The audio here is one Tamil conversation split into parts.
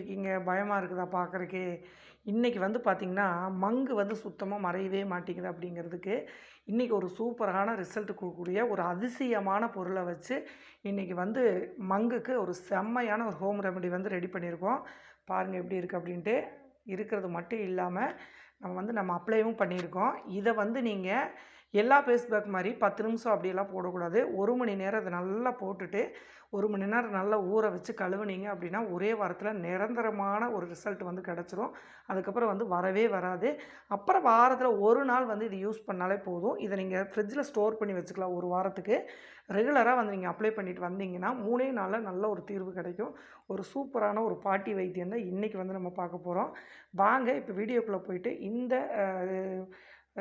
இருக்கீங்க? பயமா இருக்குதா பார்க்குறக்கே? இன்னைக்கு வந்து பார்த்தீங்கன்னா, மங்கு வந்து சுத்தமா மறையவே மாட்டேங்குது அப்படிங்கிறதுக்கு, இன்னைக்கு ஒரு சூப்பரான ரிசல்ட் குடுக்கக்கூடிய ஒரு அதிசயமான பொருள வச்சு, இன்னைக்கு வந்து மங்குக்கு ஒரு செம்மையான ஒரு ஹோம் ரெமெடி வந்து ரெடி பண்ணியிருக்கோம். பாருங்க எப்படி இருக்கு அப்படின்ட்டு. இருக்கிறது மட்டும் இல்லாம, நம்ம அப்ளையும் பண்ணியிருக்கோம். இத வந்து நீங்க எல்லா ஃபேஸ் பேக் மாரி 10 நிமிஷம் அப்படியெல்லாம் போடக்கூடாது. 1 மணி நேரம் அத நல்லா போட்டுட்டு, 1 மணி நேரம் நல்லா ஊற வச்சு கழுவுனீங்க அப்படின்னா, ஒரே வாரத்தில நிரந்தரமான ஒரு ரிசல்ட் வந்து கெடைச்சிரும். அதுக்கப்புறம் வந்து வரவே வராது. அப்புறம் வாரத்தில 1 நாள் வந்து இது யூஸ் பண்ணாலே போதும். இத நீங்க ஃப்ரிட்ஜில ஸ்டோர் பண்ணி வச்சுக்கலாம் 1 வாரத்துக்கு. ரெகுலரா வந்து நீங்க அப்ளை பண்ணிட்டு வந்தீங்கன்னா, 3ஏ நாள்ல நல்ல ஒரு தீர்வு கிடைக்கும். ஒரு சூப்பரான ஒரு பாட்டி வைத்தியம் தான் இன்னைக்கு வந்து நம்ம பார்க்க போறோம். வாங்க இப்ப வீடியோக்குள்ள போயிட்டு இந்த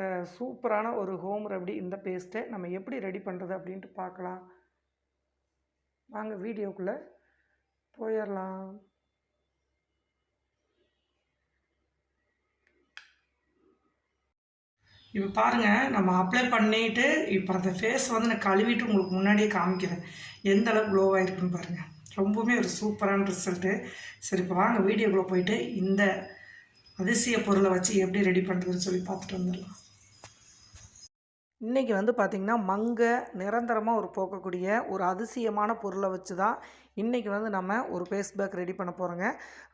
அ சூப்பரான ஒரு ஹோம் ரெமெடி இந்த பேஸ்ட்ட நம்ம எப்படி ரெடி பண்ணுறது அப்படின்ட்டு பார்க்கலாம். வாங்க வீடியோக்குள்ள போயிரலாம். இப்போ பாருங்க நம்ம அப்ளை பண்ணிட்டு, இப்போ அந்த ஃபேஸ் வந்து நான் கழுவிட்டு உங்களுக்கு முன்னாடியே காமிக்கிறேன். எந்த அளவுக்கு க்ளோ ஆயிருக்குன்னு பாருங்க. ரொம்பவுமே ஒரு சூப்பரான ரிசல்ட்டு. சரி இப்போ வாங்க வீடியோக்குள்ள போயிட்டு இந்த அதிசய பொருளை வச்சு எப்படி ரெடி பண்ணுறதுன்னு சொல்லி பார்த்துட்டு வந்துடலாம். இன்றைக்கி வந்து பார்த்திங்கன்னா மங்கை நிரந்தரமாக ஒரு போக்கக்கூடிய ஒரு அதிசயமான பொருளை வச்சு தான் இன்றைக்கி வந்து நம்ம ஒரு ஃபேஸ் பேக் ரெடி பண்ண போகிறோங்க.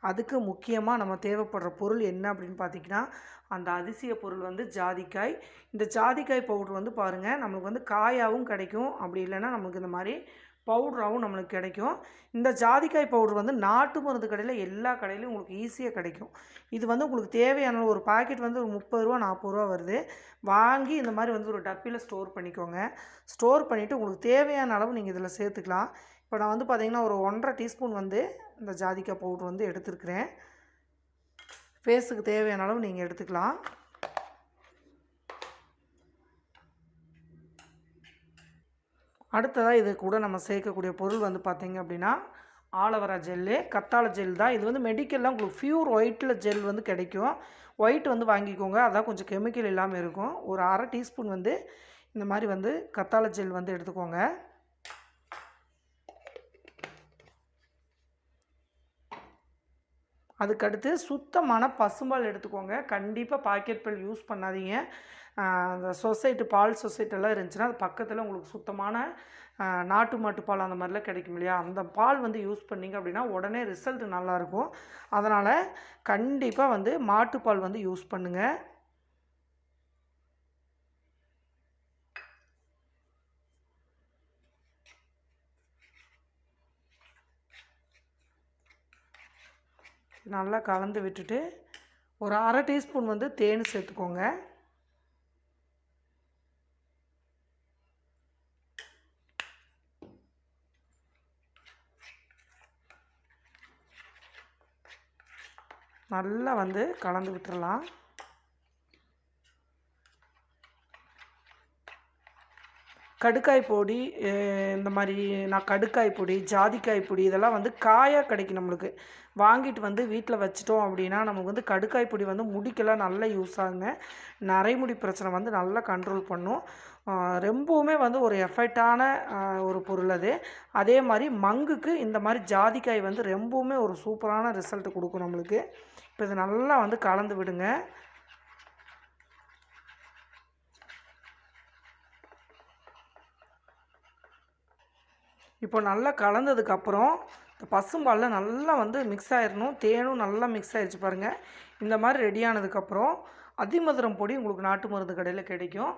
அதுக்கு முக்கியமாக நம்ம தேவைப்படுற பொருள் என்ன அப்படின்னு பார்த்திங்கன்னா, அந்த அதிசய பொருள் வந்து ஜாதிக்காய். இந்த ஜாதிக்காய் பவுட்ரு வந்து பாருங்கள், நம்மளுக்கு வந்து காயாகவும் கிடைக்கும், அப்படி இல்லைன்னா நம்மளுக்கு இந்த மாதிரி பவுட்ராகவும் நம்மளுக்கு கிடைக்கும். இந்த ஜாதிக்காய் பவுட்ரு வந்து நாட்டு மருந்து கடையில் எல்லா கடையிலையும் உங்களுக்கு ஈஸியாக கிடைக்கும். இது வந்து உங்களுக்கு தேவையான ஒரு பாக்கெட் வந்து ஒரு 30 ரூபா 40 ரூபா வருது. வாங்கி இந்த மாதிரி வந்து ஒரு டப்பியில் ஸ்டோர் பண்ணிக்கோங்க. ஸ்டோர் பண்ணிவிட்டு உங்களுக்கு தேவையான அளவு நீங்கள் இதில் சேர்த்துக்கலாம். இப்போ நான் வந்து பார்த்திங்கன்னா ஒரு 1½ டீஸ்பூன் வந்து இந்த ஜாதிக்காய் பவுட்ரு வந்து எடுத்துருக்கிறேன். ஃபேஸுக்கு தேவையான அளவு நீங்கள் எடுத்துக்கலாம். அடுத்ததாக இது கூட நம்ம சேர்க்கக்கூடிய பொருள் வந்து பார்த்திங்க அப்படின்னா, ஆலோவேரா ஜெல்லு, கத்தாழை ஜெல் தான். இது வந்து மெடிக்கலில் உங்களுக்கு ப்யூர் ஒயிட்டில் ஜெல் வந்து கிடைக்கும். ஒயிட் வந்து வாங்கிக்கோங்க, அதான் கொஞ்சம் கெமிக்கல் இல்லாமல் இருக்கும். ஒரு 1/2 டீஸ்பூன் வந்து இந்த மாதிரி வந்து கத்தாழை ஜெல் வந்து எடுத்துக்கோங்க. அதுக்கடுத்து சுத்தமான பசும்பால் எடுத்துக்கோங்க. கண்டிப்பாக பாக்கெட் பால் யூஸ் பண்ணாதீங்க. அந்த சொசைட்டி பால் சொசைட்டிலாம் இருந்துச்சுன்னா, அது பக்கத்தில் உங்களுக்கு சுத்தமான நாட்டு மாட்டு பால் அந்த மாதிரிலாம் கிடைக்கும் இல்லையா, அந்த பால் வந்து யூஸ் பண்ணிங்க அப்படின்னா உடனே ரிசல்ட் நல்லாயிருக்கும். அதனால் கண்டிப்பாக வந்து மாட்டுப்பால் வந்து யூஸ் பண்ணுங்கள். நல்லா கலந்து விட்டுட்டு ஒரு 1/2 டீஸ்பூன் வந்து தேன் சேர்த்துக்கோங்க. நல்லா வந்து கலந்து விட்டுறலாம். கடுக்காய் பொடி, இந்த மாதிரி நான் கடுக்காய் பொடி, ஜாதிக்காய் பொடி இதெல்லாம் வந்து காயாக கிடைக்கும் நம்மளுக்கு. வாங்கிட்டு வந்து வீட்டில் வச்சிட்டோம் அப்படின்னா, நமக்கு வந்து கடுக்காய் பொடி வந்து முடிக்கெல்லாம் நல்லா யூஸ் ஆகுங்க. நரைமுடி பிரச்சனை வந்து நல்லா கண்ட்ரோல் பண்ணும். ரொம்பவுமே வந்து ஒரு எஃபெக்டான ஒரு பொருள் அது. அதே மாதிரி மங்குக்கு இந்த மாதிரி ஜாதிக்காய் வந்து ரொம்பவுமே ஒரு சூப்பரான ரிசல்ட் கொடுக்கும் நம்மளுக்கு. இப்போ இது நல்லா வந்து கலந்து விடுங்க. இப்போ நல்லா கலந்ததுக்கப்புறம் இந்த பசும்பாலில் நல்லா வந்து மிக்ஸ் ஆயிடணும். தேனும் நல்லா மிக்ஸ் ஆயிடுச்சு பாருங்கள். இந்த மாதிரி ரெடி ஆனதுக்கப்புறம் அதிமதுரம் பொடி உங்களுக்கு நாட்டு மருந்து கடையில் கிடைக்கும்.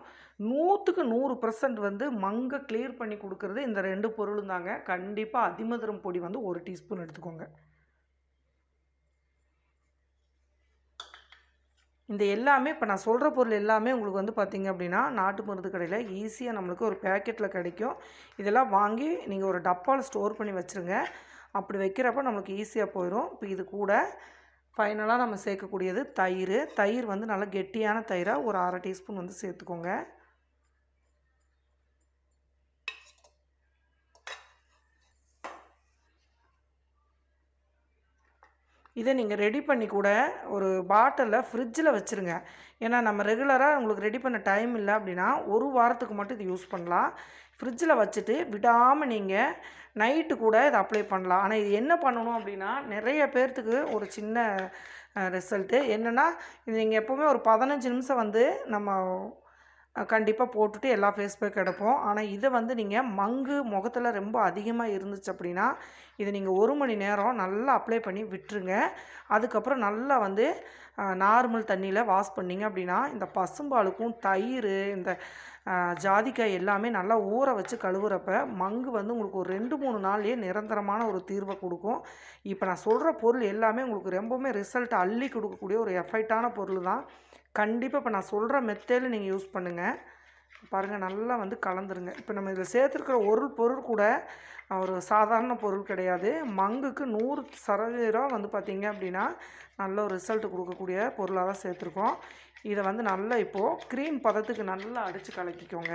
100க்கு 100% வந்து மங்கை கிளியர் பண்ணி கொடுக்குறது இந்த 2 பொருளும் தாங்க. கண்டிப்பாக அதிமதுரம் பொடி வந்து 1 டீஸ்பூன் எடுத்துக்கோங்க. இந்த எல்லாமே இப்போ நான் சொல்கிற பொருள் எல்லாமே உங்களுக்கு வந்து பார்த்திங்க அப்படின்னா, நாட்டு மருந்து கடையில் ஈஸியாக நம்மளுக்கு ஒரு பேக்கெட்டில் கிடைக்கும். இதெல்லாம் வாங்கி நீங்கள் ஒரு டப்பாவில் ஸ்டோர் பண்ணி வச்சுருங்க. அப்படி வைக்கிறப்ப நம்மளுக்கு ஈஸியாக போயிடும். இப்போ இது கூட ஃபைனலாக நம்ம சேர்க்கக்கூடியது தயிர். தயிர் வந்து நல்லா கெட்டியான தயிராக ஒரு 1/2 டீஸ்பூன் வந்து சேர்த்துக்கோங்க. இதை நீங்கள் ரெடி பண்ணி கூட ஒரு பாட்டிலில் ஃப்ரிட்ஜில் வச்சுருங்க. ஏன்னா நம்ம ரெகுலராக உங்களுக்கு ரெடி பண்ண டைம் இல்லை அப்படின்னா 1 வாரத்துக்கு மட்டும் இது யூஸ் பண்ணலாம். ஃப்ரிட்ஜில் வச்சுட்டு விடாமல் நீங்கள் நைட்டு கூட இதை அப்ளை பண்ணலாம். ஆனால் இது என்ன பண்ணணும் அப்படின்னா, நிறைய பேர்த்துக்கு ஒரு சின்ன ரிசல்ட்டு என்னென்னா, இது நீங்கள் எப்போவுமே ஒரு 15 நிமிஷம் வந்து நம்ம கண்டிப்பாக போட்டுட்டு எல்லா ஃபேஸ் பேக் எடுப்போம். ஆனால் இதை வந்து நீங்கள் மங்கு முகத்தில் ரொம்ப அதிகமாக இருந்துச்சு அப்படின்னா, இதை நீங்கள் 1 மணி நேரம் நல்லா அப்ளை பண்ணி விட்டுருங்க. அதுக்கப்புறம் நல்லா வந்து நார்மல் தண்ணியில் வாஷ் பண்ணிங்க அப்படின்னா, இந்த பசும்பாலுக்கும் தயிர், இந்த ஜாதிக்காய் எல்லாமே நல்லா ஊற வச்சு கழுவுறப்ப மங்கு வந்து உங்களுக்கு ஒரு 2, 3 நாள்லேயே நிரந்தரமான ஒரு தீர்வை கொடுக்கும். இப்போ நான் சொல்கிற பொருள் எல்லாமே உங்களுக்கு ரொம்பவுமே ரிசல்ட் அள்ளி கொடுக்கக்கூடிய ஒரு எஃபெக்டான பொருள் தான். கண்டிப்பாக இப்போ நான் சொல்கிற மெத்தேடில் நீங்கள் யூஸ் பண்ணுங்கள். பாருங்கள், நல்லா வந்து கலந்துருங்க. இப்போ நம்ம இதில் சேர்த்துருக்கிற ஒரு பொருள் கூட ஒரு சாதாரண பொருள் கிடையாது. மங்குக்கு 100% வந்து பார்த்திங்க அப்படின்னா நல்ல ஒரு ரிசல்ட் கொடுக்கக்கூடிய பொருளாக தான் சேர்த்துருக்கோம். இதை வந்து நல்லா இப்போது க்ரீம் பதத்துக்கு நல்லா அடித்து கலக்கிக்கோங்க.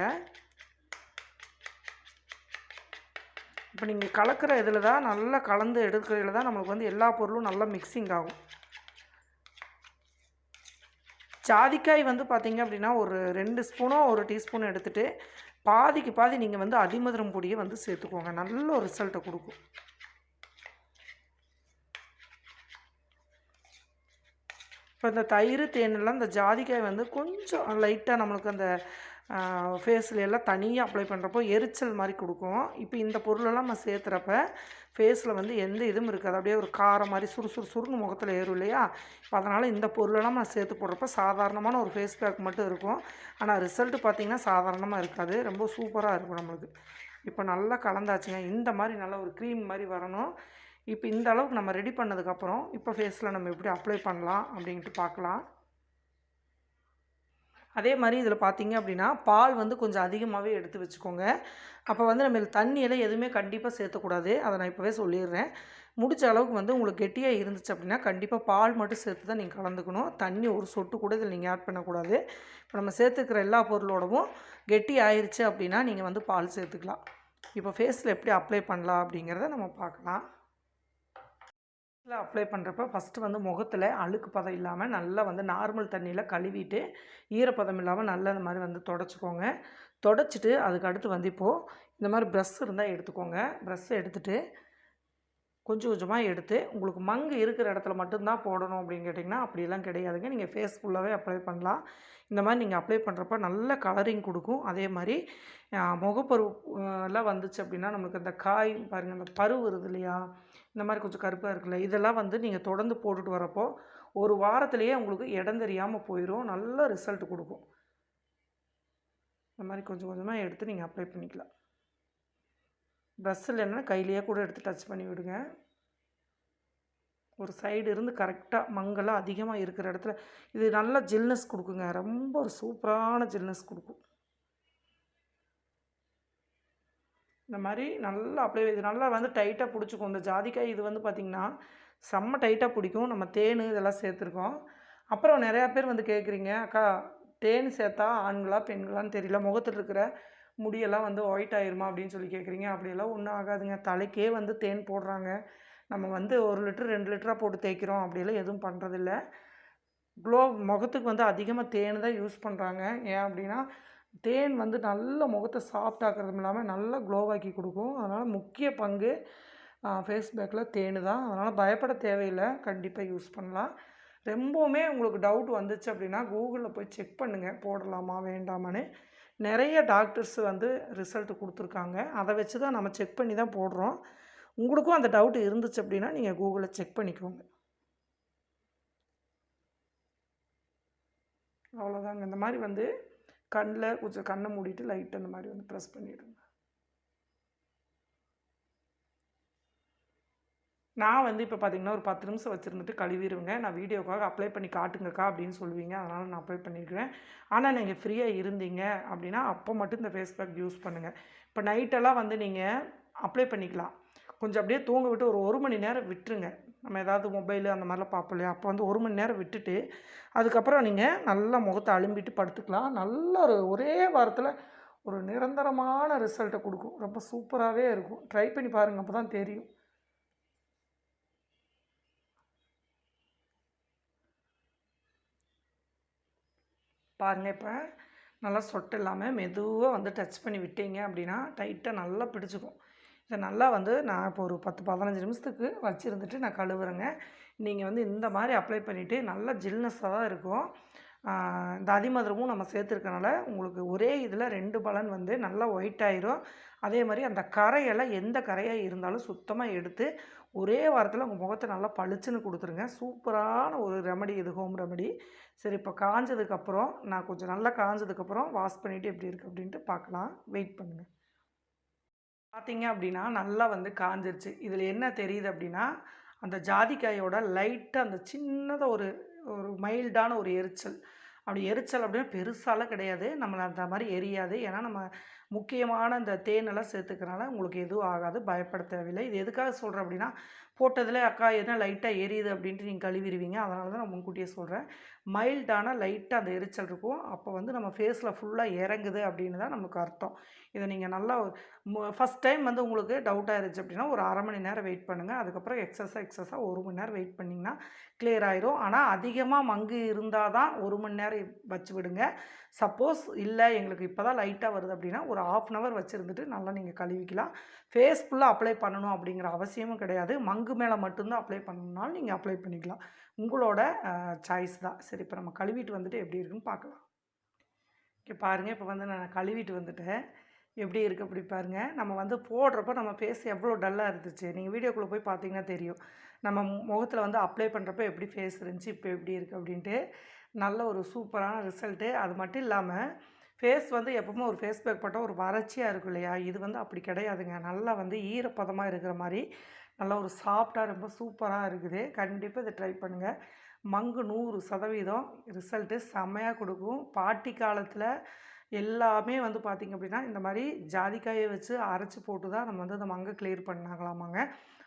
இப்போ நீங்கள் கலக்கிற இதில் தான் நல்லா கலந்து எடுக்கிறதுல தான் நம்மளுக்கு வந்து எல்லா பொருளும் நல்லா மிக்சிங் ஆகும். ஜாதிக்காய் வந்து பார்த்திங்க அப்படின்னா ஒரு 2 ஸ்பூனோ 1 டீஸ்பூன் எடுத்துகிட்டு பாதிக்கு பாதி நீங்கள் வந்து அதிமதுரம் பொடியை வந்து சேர்த்துக்கோங்க. நல்ல ஒரு ரிசல்ட்டை கொடுக்கும். இப்போ இந்த தயிர், தேனெல்லாம் இந்த ஜாதிக்காய் வந்து கொஞ்சம் லைட்டாக நம்மளுக்கு அந்த ஃபேஸில் எல்லாம் தனியாக அப்ளை பண்ணுறப்போ எரிச்சல் மாதிரி கொடுக்கும். இப்போ இந்த பொருளெல்லாம் நம்ம சேர்த்துறப்ப ஃபேஸில் வந்து எந்த இதுவும் இருக்காது. அப்படியே ஒரு காரம் மாதிரி சுறுசுறுன்னு முகத்தில் ஏறும் இல்லையா? இப்போ அதனால் இந்த பொருளெல்லாம் நான் சேர்த்து போடுறப்ப சாதாரணமான ஒரு ஃபேஸ் பேக் மட்டும் இருக்கும். ஆனால் ரிசல்ட்டு பார்த்திங்கன்னா சாதாரணமாக இருக்காது. ரொம்ப சூப்பராக இருக்கும் நம்மளுக்கு. இப்போ நல்லா கலந்தாச்சுங்க. இந்த மாதிரி நல்லா ஒரு க்ரீம் மாதிரி வரணும். இப்போ இந்த அளவுக்கு நம்ம ரெடி பண்ணதுக்கப்புறம் இப்போ ஃபேஸில் நம்ம எப்படி அப்ளை பண்ணலாம் அப்படின்ட்டு பார்க்கலாம். அதே மாதிரி இதில் பார்த்திங்க அப்படின்னா பால் வந்து கொஞ்சம் அதிகமாகவே எடுத்து வச்சுக்கோங்க. அப்போ வந்து நம்ம தண்ணியெல்லாம் எதுவுமே கண்டிப்பாக சேர்த்தக்கூடாது. அதை நான் இப்போவே சொல்லிடுறேன். முடிஞ்ச அளவுக்கு வந்து உங்களுக்கு கெட்டியாக இருந்துச்சு அப்படின்னா கண்டிப்பாக பால் மட்டும் சேர்த்து தான் நீங்கள் கலந்துக்கணும். தண்ணி ஒரு சொட்டு கூட இதில் நீங்கள் ஆட் பண்ணக்கூடாது. இப்போ நம்ம சேர்த்துக்கிற எல்லா பொருளோடவும் கெட்டி ஆயிடுச்சு அப்படின்னா நீங்கள் வந்து பால் சேர்த்துக்கலாம். இப்போ ஃபேஸில் எப்படி அப்ளை பண்ணலாம் அப்படிங்கிறத நம்ம பார்க்கலாம். அப்ளை பண்ணுறப்ப ஃபஸ்ட்டு வந்து முகத்தில் அழுக்கு பதம் இல்லாமல் நல்லா வந்து நார்மல் தண்ணியில் கழுவிட்டு ஈரப்பதம் இல்லாமல் நல்லா இந்த மாதிரி வந்து தொடச்சிக்கோங்க. தொடச்சிட்டு அதுக்கு அடுத்து வந்து இப்போது இந்த மாதிரி ப்ரஷ் இருந்தால் எடுத்துக்கோங்க. ப்ரஷ்ஷை எடுத்துகிட்டு கொஞ்சம் கொஞ்சமாக எடுத்து உங்களுக்கு மங்கு இருக்கிற இடத்துல மட்டும்தான் போடணும் அப்படின்னு கேட்டிங்கன்னா அப்படியெல்லாம் கிடையாதுங்க. நீங்கள் ஃபேஸ் ஃபுல்லாகவே அப்ளை பண்ணலாம். இந்த மாதிரி நீங்கள் அப்ளை பண்ணுறப்ப நல்ல கலரிங் கொடுக்கும். அதே மாதிரி முகப்பரு எல்லாம் வந்துச்சு அப்படின்னா நம்மளுக்கு அந்த காய் பாருங்கள், அந்த பரு வருது இல்லையா, இந்த மாதிரி கொஞ்சம் கருப்பாக இருக்குல்ல, இதெல்லாம் வந்து நீங்கள் தொடர்ந்து போட்டுட்டு வரப்போ ஒரு வாரத்திலேயே உங்களுக்கு இடம் தெரியாமல் போயிடும். நல்ல ரிசல்ட் கொடுக்கும். இந்த மாதிரி கொஞ்சம் கொஞ்சமாக எடுத்து நீங்கள் அப்ளை பண்ணிக்கலாம். ப்ரஷ் இல்லைன்னா கையிலேயே கூட எடுத்து டச் பண்ணி விடுங்க. ஒரு சைடு இருந்து கரெக்டாக மங்கெல்லாம் அதிகமாக இருக்கிற இடத்துல இது நல்லா ஜில்னஸ் கொடுக்குங்க. ரொம்ப ஒரு சூப்பரான ஜில்னஸ் கொடுக்கும். இந்த மாதிரி நல்லா அப்ளை இது நல்லா வந்து டைட்டாக பிடிச்சிக்கும். இந்த ஜாதிக்காய் இது வந்து பார்த்திங்கன்னா செம்ம டைட்டாக பிடிக்கும். நம்ம தேன் இதெல்லாம் சேர்த்துருக்கோம். அப்புறம் நிறையா பேர் வந்து கேட்குறீங்க, அக்கா தேன் சேர்த்தா ஆண்களா பெண்களான்னு தெரியல, முகத்தில் இருக்கிற முடியெல்லாம் வந்து ஒயிட் ஆயிருமா அப்படின்னு சொல்லி கேட்குறீங்க. அப்படியெல்லாம் ஒன்றும் ஆகாதுங்க. தலைக்கே வந்து தேன் போடுறாங்க. நம்ம வந்து 1 லிட்டர் 2 லிட்டராக போட்டு தேய்க்கிறோம். அப்படியெல்லாம் எதுவும் பண்ணுறதில்ல. முகத்துக்கு வந்து அதிகமாக தேன் தான் யூஸ் பண்ணுறாங்க. ஏன் அப்படின்னா தேன் வந்து நல்ல முகத்தை சாஃப்ட் ஆக்கிறதும் இல்லாமல் நல்லா க்ளோவாக்கி கொடுக்கும். அதனால் முக்கிய பங்கு ஃபேஸ் பேக்கில் தேன் தான். அதனால் பயப்பட தேவையில்லை. கண்டிப்பாக யூஸ் பண்ணலாம். ரொம்பவுமே உங்களுக்கு டவுட் வந்துச்சு அப்படின்னா கூகுளில் போய் செக் பண்ணுங்கள், போடலாமா வேண்டாமான்னு. நிறைய டாக்டர்ஸ் வந்து ரிசல்ட்டு கொடுத்துருக்காங்க. அதை வச்சு தான் நம்ம செக் பண்ணி தான் போடுறோம். உங்களுக்கும் அந்த டவுட் இருந்துச்சு அப்படின்னா நீங்கள் கூகுளில் செக் பண்ணிக்கோங்க. அவ்வளோதாங்க. இந்த மாதிரி வந்து கண்ணில் கொஞ்சம் கண்ணை மூடிட்டு லைட்டாக இந்த மாதிரி வந்து ப்ரெஸ் பண்ணிவிடுங்க. நான் வந்து இப்போ பார்த்திங்கன்னா ஒரு 10 நிமிஷம் வச்சுருந்துட்டு கழுவிடுவேங்க. நான் வீடியோக்காக அப்ளை பண்ணி காட்டுங்கக்கா அப்படின்னு சொல்லுவீங்க. அதனால் நான் அப்ளை பண்ணியிருக்கிறேன். ஆனால் நீங்கள் ஃப்ரீயாக இருந்தீங்க அப்படின்னா அப்போ மட்டும் இந்த ஃபேஸ் பேக் யூஸ் பண்ணுங்கள். இப்போ நைட்டெல்லாம் வந்து நீங்கள் அப்ளை பண்ணிக்கலாம். கொஞ்சம் அப்படியே தூங்க விட்டு ஒரு 1 மணி நேரம் விட்டுருங்க. நம்ம ஏதாவது மொபைலு அந்த மாதிரிலாம் பார்ப்போம் இல்லையா, அப்போ வந்து 1 மணி நேரம் விட்டுட்டு அதுக்கப்புறம் நீங்கள் நல்லா முகத்தை அலும்பிட்டு படுத்துக்கலாம். நல்ல ஒரே வாரத்தில் ஒரு நிரந்தரமான ரிசல்ட்டை கொடுக்கும். ரொம்ப சூப்பராகவே இருக்கும். ட்ரை பண்ணி பாருங்கள், அப்போ தான் தெரியும். பாருங்கள், இப்போ நல்லா சொட்டு இல்லாம மெதுவா வந்து டச் பண்ணி விட்டீங்க அப்படின்னா, டைட்டா நல்லா பிடிச்சுக்கும். இத நல்லா வந்து நான் இப்போ ஒரு 10, 15 நிமிஷத்துக்கு வச்சிருந்துட்டு நான் கழுவுறேங்க. நீங்க வந்து இந்த மாரி அப்ளை பண்ணிட்டு நல்லா ஜில்னஸ்ஸா தான் இருக்கும். ஆ இந்த அதிமதுரமும் நம்ம சேர்த்துருக்கனால, உங்களுக்கு ஒரே இதில 2 பலன் வந்து நல்லா ஒயிட் ஆயிரும். அதே மாரி அந்த கரையெல்லாம் எந்த கரையா இருந்தாலும் சுத்தமா எடுத்து, ஒரே வாரத்தில உங்க முகத்த நல்லா பளிச்சுன்னு குடுத்துருங்க. சூப்பரான ஒரு ரெமெடி இது, ஹோம் ரெமெடி. சரி, இப்போ காஞ்சதுக்கப்புறம் நான் கொஞ்சம் நல்லா காஞ்சதுக்கப்புறம் வாஷ் பண்ணிட்டு எப்படி இருக்கு அப்படின்ட்டு பார்க்கலாம். வெயிட் பண்ணுங்க. பார்த்தீங்க அப்படின்னா, நல்லா வந்து காஞ்சிருச்சு. இதில என்ன தெரியுது அப்படின்னா, அந்த ஜாதிக்காயோட லைட்டா அந்த சின்னதா ஒரு ஒரு மைல்டான ஒரு எரிச்சல். அப்படி எரிச்சல் அப்படின்னா பெருசாலாம் கிடையாது. நம்மள அந்த மாரி எரியாது. ஏன்னா, நம்ம முக்கியமான இந்த தேனெல்லாம் சேர்த்துக்கிறனால உங்களுக்கு எதுவும் ஆகாது. பயப்பட தேவையில்லை. இது எதுக்காக சொல்றேன் அப்படின்னா, போட்டதிலே "அக்கா என்ன லைட்டா எரியுது" அப்படின்ட்டு நீங்க கழுவிருவீங்க. அதனால தான் நான் முன்கூட்டியே சொல்றேன். மைல்டான லைட்டா அந்த எரிச்சல் இருக்கும். அப்போ வந்து நம்ம ஃபேஸில ஃபுல்லா இறங்குது அப்படின்னு தான் நமக்கு அர்த்தம். இத நீங்க நல்லா ஃபர்ஸ்ட் டைம் வந்து உங்களுக்கு டவுட்டா இருந்துச்சு அப்படின்னா, ஒரு 1/2 மணி நேரம் வெயிட் பண்ணுங்க. அதுக்கப்புறம் எக்ஸஸா 1 மணி நேரம் வெயிட் பண்ணிங்கன்னா, கிளியர் ஆயிரும். ஆனா, அதிகமா மங்கு இருந்தா தான் 1 மணி நேரம் வச்சு விடுங்க. சப்போஸ் இல்ல எங்களுக்கு இப்ப தான் லைட்டா வருது அப்படின்னா, ஒரு 1/2 அன் ஹவர் வச்சிருந்துட்டு நல்லா நீங்க கழுவிக்கலாம். ஃபேஸ் ஃபுல்லா அப்ளை பண்ணணும் அப்படிங்கிற அவசியமும் கிடையாது. மங்கு மேல மட்டும் தான் அப்ளை பண்ணணும்னாலும் நீங்க அப்ளை பண்ணிக்கலாம். உங்களோட சாய்ஸ் தான். சரி, இப்ப நம்ம கழுவிட்டு வந்துட்டு எப்படி இருக்குன்னு பார்க்கலாம். இங்க பாருங்க, இப்ப வந்து நான் கழுவிட்டு வந்துட்டேன். எப்படி இருக்கு அப்படி பாருங்க. நம்ம வந்து போடுறப்போ நம்ம ஃபேஸ் எவ்வளோ டல்லா இருந்துச்சு. நீங்க வீடியோக்குள்ள போய் பார்த்தீங்கன்னா தெரியும். நம்ம முகத்துல வந்து அப்ளை பண்றப்ப எப்படி ஃபேஸ் இருந்துச்சு, இப்போ எப்படி இருக்கு அப்படின்ட்டு. நல்ல ஒரு சூப்பரான ரிசல்ட்டு. அது மட்டும் இல்லாம, ஃபேஸ் வந்து எப்பவுமே ஒரு ஃபேஸ் பேக் போட்டா ஒரு வறட்சியா இருக்கும் இல்லையா? இது வந்து அப்படி கிடையாதுங்க. நல்லா வந்து ஈரப்பதமா இருக்கிற மாரி, நல்லா ஒரு சாஃப்ட்டா ரொம்ப சூப்பரா இருக்குது. கண்டிப்பா இத ட்ரை பண்ணுங்க. மங்கு 100% ரிசல்ட்டு செம்மையா குடுக்கும். பாட்டி காலத்துல எல்லாமே வந்து பார்த்தீங்க அப்படின்னா, இந்த மாரி ஜாதிக்காய வச்சு அரைச்சு போட்டு தான் நம்ம வந்து அந்த மங்க கிளியர் பண்ணாங்களாமாங்க.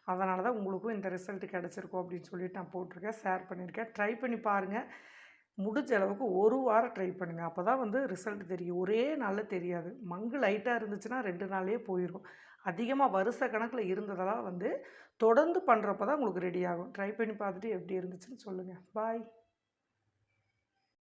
அதனால தான் உங்களுக்கும் இந்த ரிசல்ட் கிடைச்சிருக்கும் அப்படின்னு சொல்லிட்டு நான் போட்டிருக்கேன், ஷேர் பண்ணியிருக்கேன். ட்ரை பண்ணி பாருங்க. முடிஞ்ச அளவுக்கு 1 வாரம் ட்ரை பண்ணுங்க. அப்பதான் வந்து ரிசல்ட் தெரியும். ஒரே நாள்ல தெரியாது. மங்கு லைட்டா இருந்துச்சுன்னா 2 நாள்லயே போயிரும். அதிகமா வருஷ கணக்குல இருந்ததெல்லாம் வந்து தொடர்ந்து பண்றப்ப தான் உங்களுக்கு ரெடி ஆகும். ட்ரை பண்ணி பார்த்துட்டு எப்படி இருந்துச்சுன்னு சொல்லுங்க. பாய்.